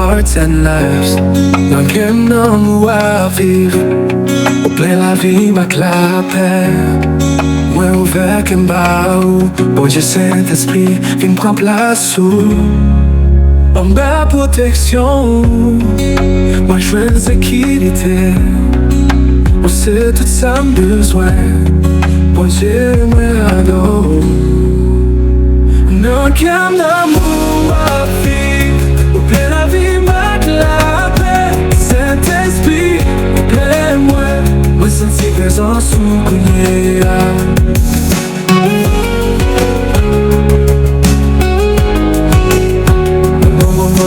hearts and lives. Não quer não a vivre au plein la vie ma clapet. Moi ouvert qu'en bas, bon Dieu Saint-Esprit, viens prendre place en bas protection. Moi je veux sécurité, on sait tout ça besoin. Bon Dieu moi adore. Non qu'un amour à vivre au plein la vie ma clapet. Saint-Esprit, plaît-moi, moi sentir présence sous couillé.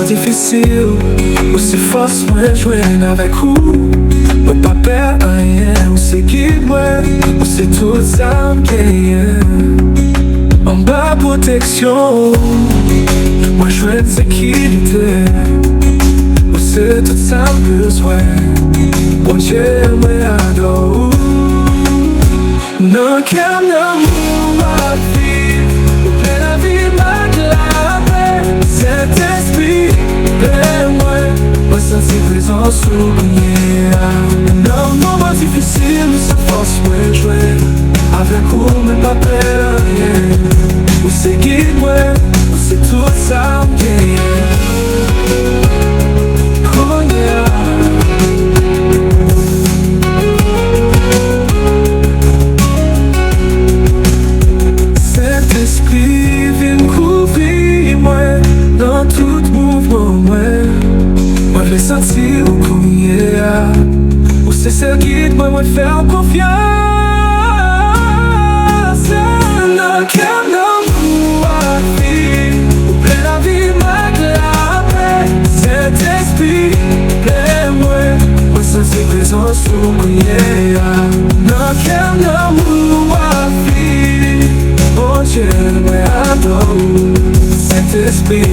Difficile, ou c'est force moi jouer avec vous. Moi pas perdre rien, ou c'est guide moi, ou c'est tout ça qui est en bas protection. Moi je veux de sécurité, ou c'est tout ça besoin. Bon Dieu m'adore. Non qu'un amour à vivre, ou plein la vie ma clapet. Saint-Esprit, plaît-moi, moi sentir présence sous lumière. Non, moment difficile, ça force moi jouer avec vous, mais pas perdre rien. Ou c'est guide moi, ou c'est tout ça qui oh yeah. Saint-Esprit, viens couvrir moi dans tout mouvement, moi je vais sentir au couiller. Ou c'est ce guide, moi faire confiance. Dans quel amour à vivre, ou plein la vie ma clapet. Saint-Esprit, plaît-moi, moi sentir présence au couiller. Dans quel amour à vivre, oh Dieu m'adore. Saint-Esprit,